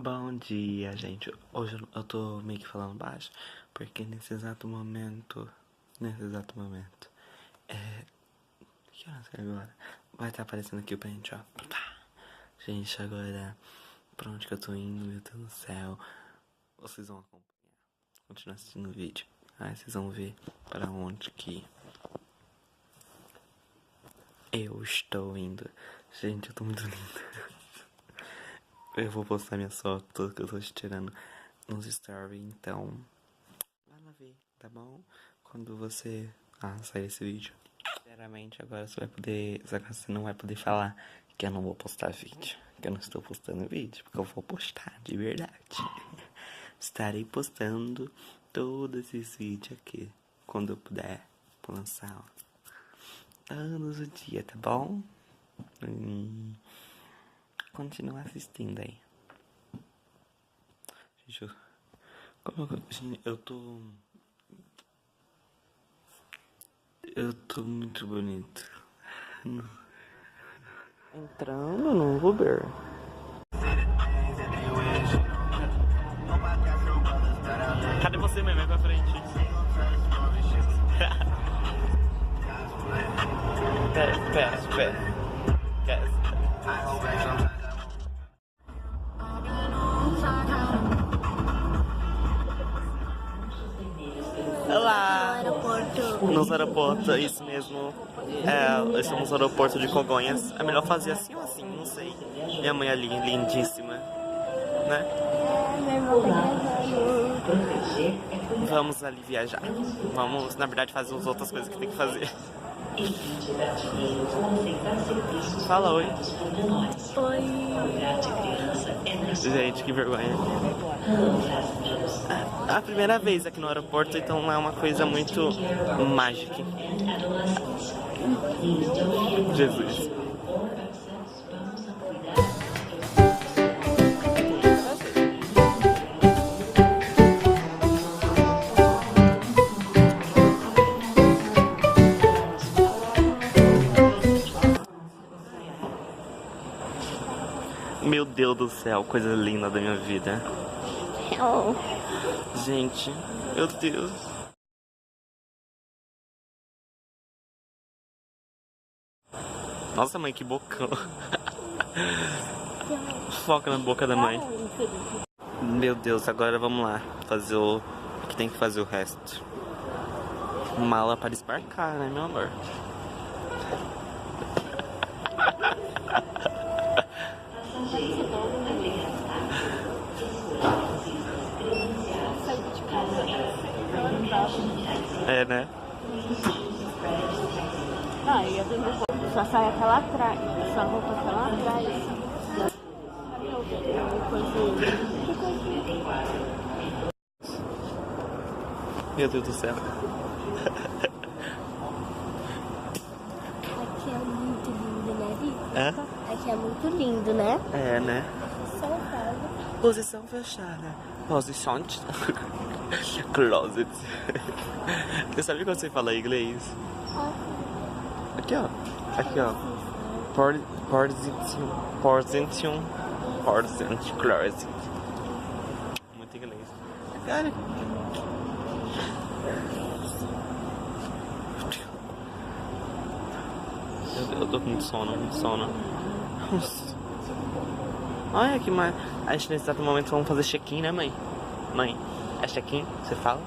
Bom dia, gente. Hoje eu tô meio que falando baixo, porque nesse exato momento, que horas que é agora? Vai estar aparecendo aqui o pente, ó. Gente, agora, pra onde que eu tô indo, meu Deus do céu. Vocês vão acompanhar, continuar assistindo o vídeo. Aí vocês vão ver pra onde que eu estou indo. Gente, eu tô muito linda. Eu vou postar minhas fotos que eu tô tirando nos stories, então vai lá ver, tá bom? Quando você sair esse vídeo. Sinceramente, agora você não vai poder falar que eu não vou postar vídeo, que eu não estou postando vídeo, porque eu vou postar de verdade. Estarei postando todos esses vídeos aqui, quando eu puder lançar todos os dias, tá bom? Continua assistindo aí. Gente, eu tô muito bonito. Entrando no Uber. Cadê você, mãe? Vai pra frente. Pera. Olá! Nos aeroportos, é isso mesmo. Estamos no aeroporto de Congonhas. É melhor fazer assim ou assim, não sei. Minha mãe ali, lindíssima, né? Vamos ali viajar. Vamos, na verdade, fazer as outras coisas que tem que fazer. Fala oi. Oi. Gente, que vergonha. A primeira vez aqui no aeroporto, então é uma coisa muito mágica. Jesus. Meu Deus do céu, coisa linda da minha vida. Gente, meu Deus. Nossa, mãe, que bocão. Foca na boca da mãe. Meu Deus, agora vamos lá fazer o que tem que fazer o resto. Mala para esbarcar, né, meu amor? É, né? Só sai até lá atrás. Só roupa até lá atrás. Meu Deus do céu. Aqui é muito lindo, né, Vitor? É? Aqui é muito lindo, né? É, né? Posição Posição fechada. fechada. Position. Closet. Você sabe quando você fala inglês? Aqui, ó. Position. Closet. Muito inglês. Cara. Eu tô com muito sono. Olha que mais. A gente nesse exato momento vamos fazer check-in, né, mãe? Mãe, é check-in? Você fala?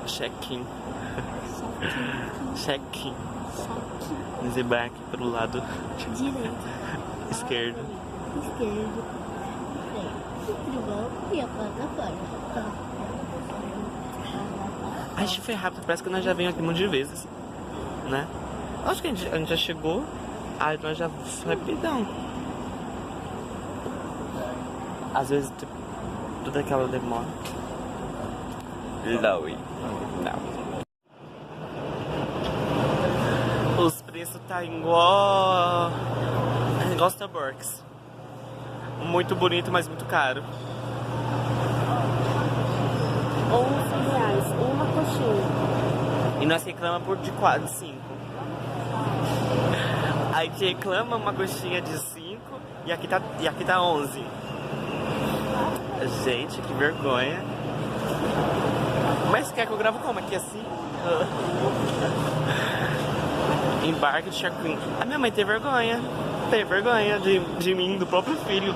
Check-in. Check-in. Desembarque pro lado Direito. esquerdo. Esquerdo. E a porta fora. A gente foi rápido, parece que nós já vimos aqui um monte de vezes, né? Acho que a gente já chegou. Aí nós já rapidão. Às vezes tipo, toda aquela demora. Não. Os preços tá igual Starbucks. Muito bonito, mas muito caro. R$11, uma coxinha. E nós reclamamos por de 5. Aí te reclama uma coxinha de 5 e aqui tá 11. Gente, que vergonha. Mas quer que eu gravo como? Aqui assim? Embarque de Chacuim. A minha mãe tem vergonha. Tem vergonha de mim, do próprio filho.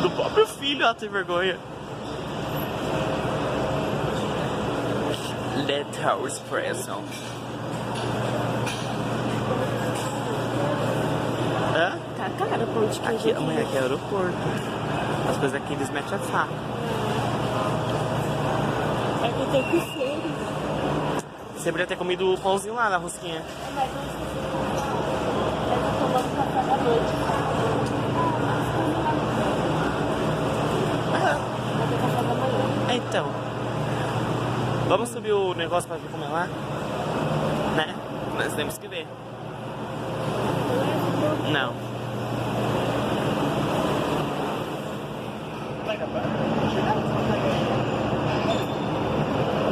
Do próprio filho ela tem vergonha. Letal Expression. Hã? Tá caro, pão de queijo. Aqui, amanhã aqui é aeroporto. As coisas aqui eles metem a faca. É que tem que ser. Você poderia ter comido o pãozinho lá na rosquinha. Mas não sei se eu tô tomando café da noite. Vai ter café da manhã. Então. Vamos subir o negócio pra ver como é lá? Né? Nós temos que ver. Não. Vai acabar.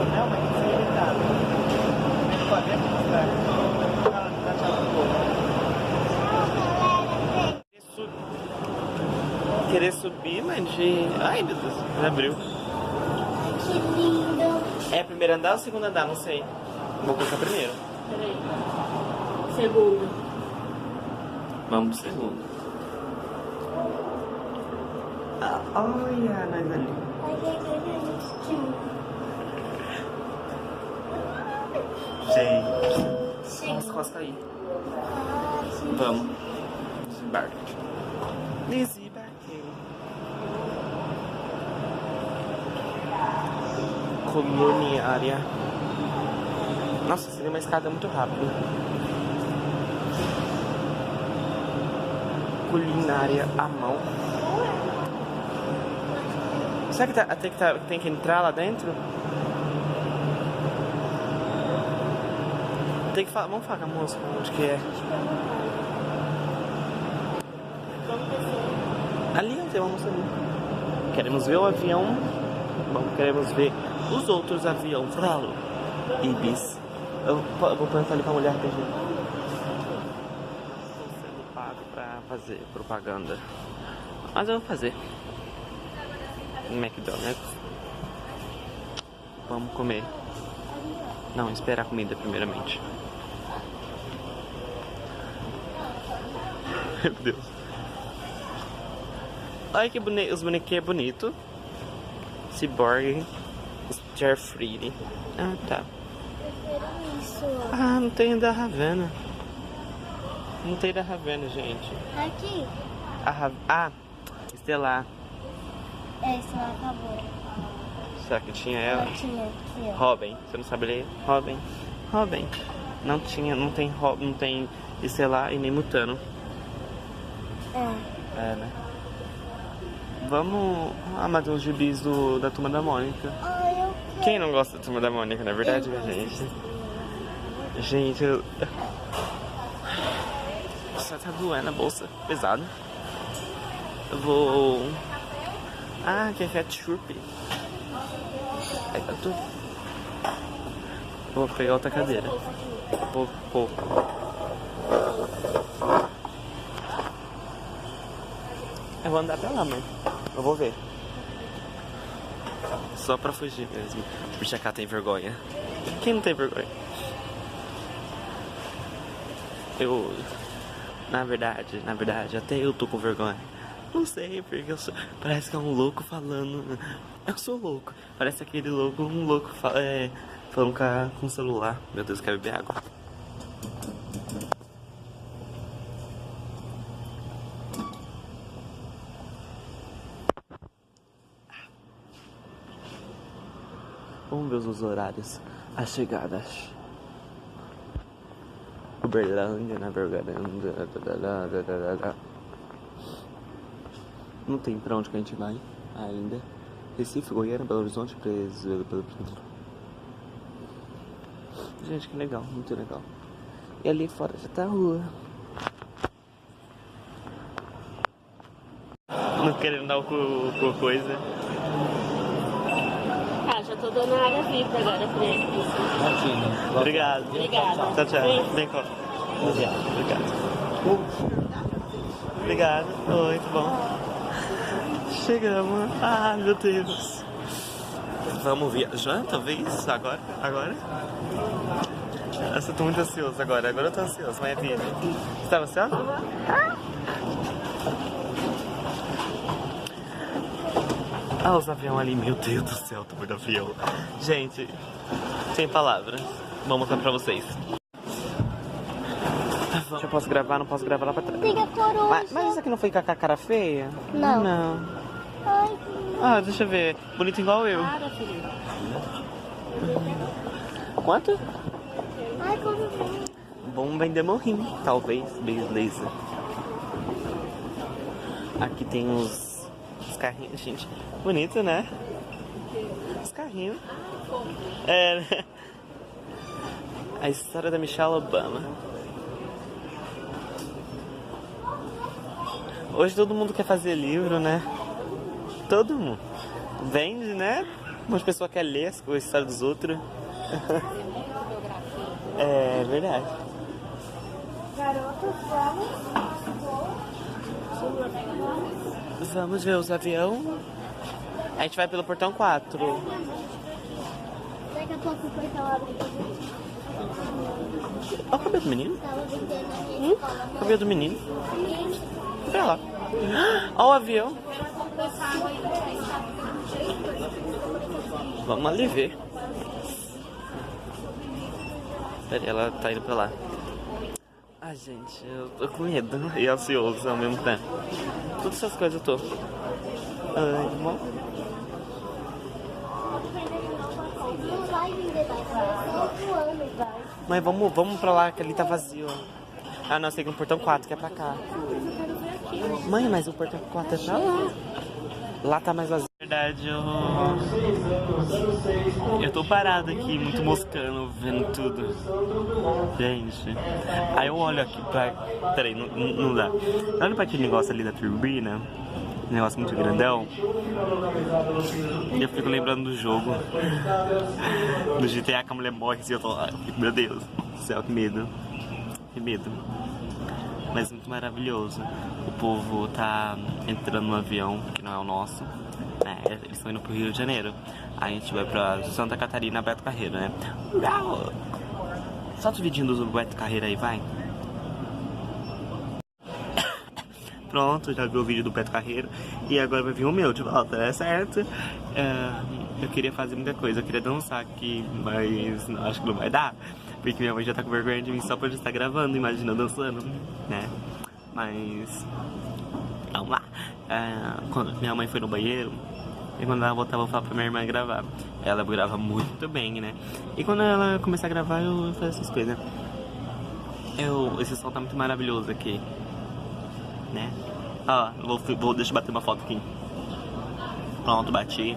Não, mas isso é limitado. Ele pode mostrar. Querer subir, mas de... Ai, meu Deus, já abriu. Que lindo. É primeiro andar ou segundo andar? Não sei. Vou colocar primeiro. Peraí. Segundo. Vamos pro segundo. Ah, olha, nós ali. Gente. Nossa, costa aí. Vamos. Desembarque. Desembarquei. Coloniária. Nossa, seria uma escada muito rápida. Culinária à mão. Será que tem que entrar lá dentro? Tem que falar. Vamos falar com a moça onde que é. Ali tem uma moça ali. Queremos ver o avião. Queremos ver os outros aviões. Fralo. Ibis. Eu vou perguntar ali pra mulher que Estou sendo pago pra fazer propaganda. Mas eu vou fazer. McDonald's. Vamos comer. Não, esperar a comida primeiramente. Meu Deus. Olha que bonito. Os bonequinhos é bonito. Cyborg. Starfree. Ah, tá. Isso. Ah, não tem da Ravena. Não tem da Ravena, gente. Aqui. Estelar. É, isso acabou. Será que tinha ela? Não tinha aqui, ó. Robin. Você não sabe ler? Robin. Não tinha, não tem Estelar e nem Mutano. É, né? Vamos... Ah, mas tem os gibis da Turma da Mônica. Ah, eu quero. Quem não gosta da Turma da Mônica, na verdade, Eu minha gosto. gente? Gente, eu... Nossa, tá doendo a bolsa. Pesado. Eu vou... Ah, que é ketchup. Aí tá tudo. Vou pegar outra cadeira. Vou. Eu vou andar pra lá, mãe. Eu vou ver. Só pra fugir mesmo. O bicho cá tem vergonha. Quem não tem vergonha? Eu... Na verdade, até eu tô com vergonha. Não sei, porque eu sou... Parece que é um louco falando. Eu sou louco. Parece aquele louco, um louco falando com o celular. Meu Deus, quero beber água. Vamos ver os horários. As chegadas. Uberlândia, na verdade. Não tem pra onde que a gente vai ainda. Recife, Goiânia, Belo Horizonte, Gente, que legal, muito legal. E ali fora já tá a rua. Não querendo dar com coisa. Tá, já tô dando a área VIP agora pra ele. Obrigado. Obrigada. Tchau, tchau. Beijo. Vem cá. Obrigado. Obrigado. Oi, tudo bom? Chegamos. Ah, meu Deus. Vamos viajar, talvez? Agora? Eu tô muito ansioso agora. Agora eu tô ansioso, mas é vídeo. Você tá ansioso? Ah, os aviões ali. Meu Deus do céu, tô vendo avião. Gente, sem palavras. Vou mostrar pra vocês. Eu posso gravar, não posso gravar lá pra trás. Liga coruja. Mas isso aqui não foi com a cara feia? Não. Não. Ai, que Ah, deixa eu ver. Bonito igual eu. cara, filho. Quanto? Ai, coruja. Bom vender morrinho, talvez. Beleza. Aqui tem os carrinhos, gente. Bonito, né? Os carrinhos. É, né? A história da Michelle Obama. Hoje todo mundo quer fazer livro, né? Todo mundo. Vende, né? Uma pessoa quer ler as coisas, a história dos outros. É verdade. Garotas, Vamos ver os aviões. A gente vai pelo portão 4. daqui a pouco foi falado pra gente. Olha o cabelo do menino. Tava vendendo na minha escola. O cabelo do menino. Olha lá. Olha o avião. Vamos ali ver. Pera aí, ela tá indo pra lá. Ah, gente, eu tô com medo e ansioso ao mesmo tempo. Todas essas coisas eu tô. Ai, irmão. Não vai vender mais, vai só outro ano, vai. Mas vamos pra lá que ali tá vazio. Ah, não, sei que no portão 4 que é pra cá. Mãe, mas o portão 4 é pra lá. Lá tá mais vazio. Na verdade, eu tô parado aqui, muito moscando, vendo tudo. Gente. Aí eu olho aqui pra... Peraí, não dá. Eu olho pra aquele negócio ali da turbina. Um negócio muito grandão. E eu fico lembrando do jogo. Do GTA que a mulher morre assim, eu tô... Meu Deus do céu, que medo. Que medo. Mas muito maravilhoso. O povo tá entrando no avião, que não é o nosso. É, eles estão indo pro Rio de Janeiro. Aí a gente vai pra Santa Catarina, Beto Carreiro, né? Uau! Solta o vidinho do Beto Carreiro aí, vai. Pronto, já viu o vídeo do Beto Carreiro. E agora vai vir o meu de volta, né? Certo? Eu queria fazer muita coisa. Eu queria dançar aqui, mas não, acho que não vai dar. Porque minha mãe já tá com vergonha de mim só por eu estar gravando, imagina dançando, né? Mas... vamos lá. Quando minha mãe foi no banheiro, e quando ela voltava, eu falava pra minha irmã gravar. Ela grava muito bem, né? E quando ela começar a gravar, eu faço essas coisas. Esse som tá muito maravilhoso aqui, né? Ó, deixa eu bater uma foto aqui. Pronto, bati.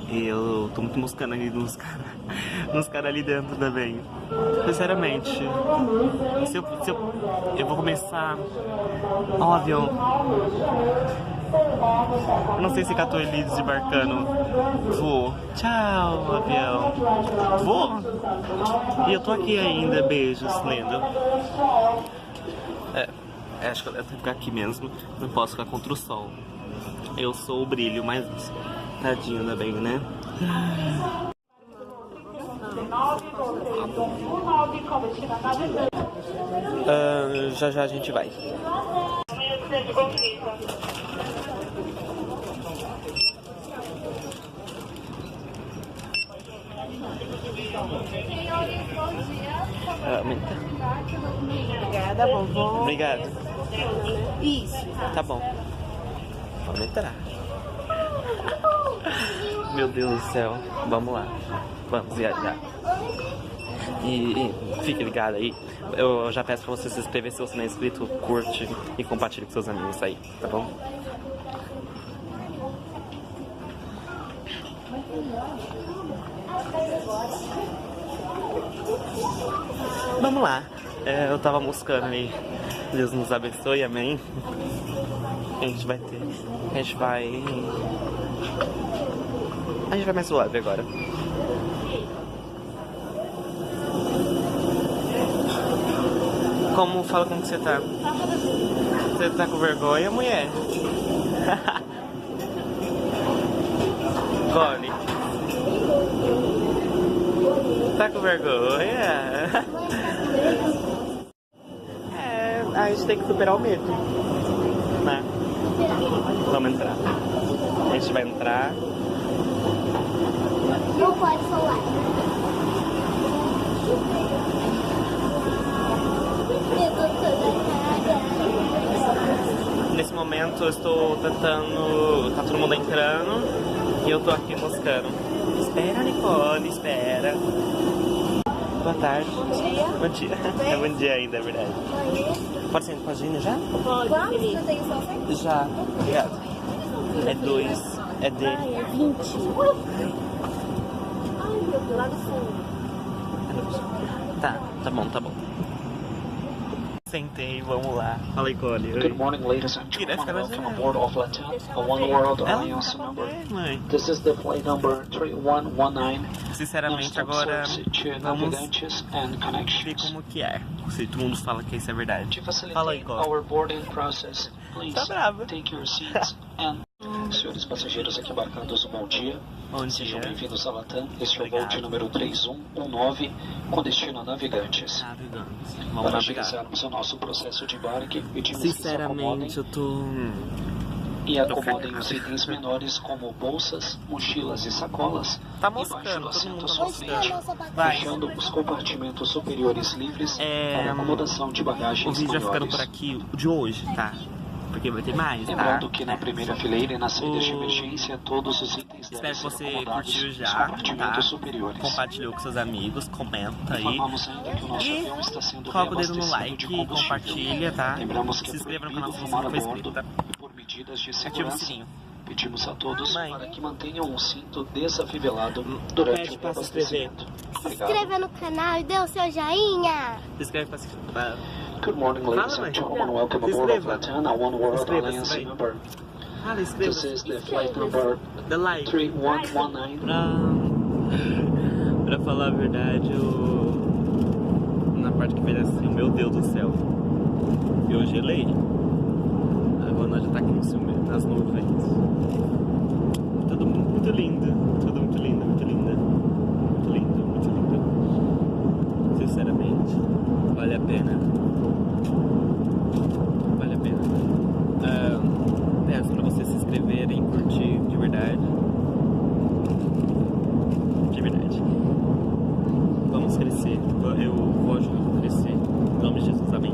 E eu tô muito moscando ali nos caras ali dentro também. Sinceramente, eu vou começar. Ó, o avião. Eu não sei se catou ele desembarcando. Vou. Tchau, avião. Vou. E eu tô aqui ainda. Beijos, lindo. Acho que eu devo ficar aqui mesmo. Não posso ficar contra o sol. Eu sou o brilho, mas tadinho ainda bem, né? Já a gente vai. Obrigada, vovó. Obrigado. Isso. Tá bom. Vamos entrar. Meu Deus do céu. Vamos lá. Vamos viajar. E fique ligado aí. Eu já peço pra você se inscrever se você não é inscrito, curte e compartilhe com seus amigos aí, tá bom? Vamos lá. Eu tava moscando aí. Deus nos abençoe, amém. A gente vai mais suave agora. Fala como que você tá? Você tá com vergonha, mulher? Cole. Tá com vergonha? É, a gente tem que superar o medo, né? Vamos entrar. A gente vai entrar. Não pode falar. Eu tô toda Nesse momento eu estou tentando. Tá todo mundo entrando e eu tô aqui moscando. Espera, Nicole, espera. Boa tarde. Bom dia. Bom dia. É bom dia ainda, é verdade. Pode ir já? Pode, Quantos Felipe. eu tenho só 100? Já. Obrigado. É 2. É D. Ai, é 20. Ai, meu Deus, lá no fundo. Tá bom, tá bom. Sentei, vamos lá. Fala aí, Cole. Good morning, ladies and Queria ficar gentlemen. na Welcome janela. aboard of Latam, a One World Ela não Alliance tá member. bem, mãe. This is the flight number 3119. Sinceramente, Non-stop agora service to vamos navegantes and ver connections. como que é. Se todo mundo fala que isso é verdade. To Fala aí, facilitate Cole. our boarding process, please Tá brava. take your seats and... Senhores passageiros aqui embarcados, bom dia. Bom Sejam dia. bem-vindos a Latam. Este é o voo Obrigado. de número 3119, com destino a Navegantes. Navegantes. Vamos Para navegar. agilizarmos o nosso processo de embarque, pedimos que se acomodem Sinceramente, eu tô... e acomodem os itens menores como bolsas, mochilas e sacolas Tá embaixo moscando, do todo assento mundo tá sofrente, moscando. Vai. deixando os compartimentos superiores livres É, para acomodação de O bagagens vídeo vai ficando maiores. por aqui, o de hoje, tá? Porque vai ter mais, tá? Lembrando que na primeira fileira e nas saídas de O- emergência, todos os itens devem Espero que ser você acomodados curtiu nos já, tá? compartimentos superiores. Compartilhou com seus amigos, comenta aí. Informamos ainda que o nosso E avião está sendo coloca o dedo no reabastecido like, de combustível. compartilha, tá? Lembramos que Se é inscreva no canal se proibido você não fumar for a bordo inscrito, tá? e por medidas de Ativa o segurança. sininho. Pedimos a todos Mãe. para que mantenham um cinto desafivelado durante Pede o pra se inscrever. abastecimento. Se Obrigado. inscreva no canal e dê o seu joinha. Se inscreve pra se inscrever. Good morning, ladies Fala, and mãe. gentlemen. Welcome Se aboard of inscreva. Latam, a One World Inscreva-se, Alliance vai. member. Fala, This inscreva-se. is the flight number Dá like. 3119. Pra falar a verdade, na parte que vem assim, meu Deus do céu. Eu gelei. Agora nós já tá aqui em cima, nas nuvens. Tudo muito lindo. Tudo muito lindo, muito linda. Muito lindo, muito lindo. Sinceramente, vale a pena. Vale a pena. Peço pra vocês se inscreverem, curtir de verdade. De verdade. Vamos crescer. Eu vou ajudar a crescer. Em nome de Jesus, amém.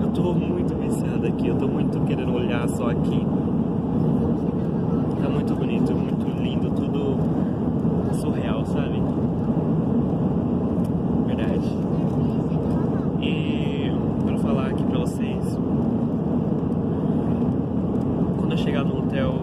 Eu tô muito viciado aqui. Eu tô muito querendo olhar só aqui. Tá muito bonito, muito lindo. Tudo surreal, sabe? Verdade. E quero falar aqui pra vocês. Quando eu chegar no hotel,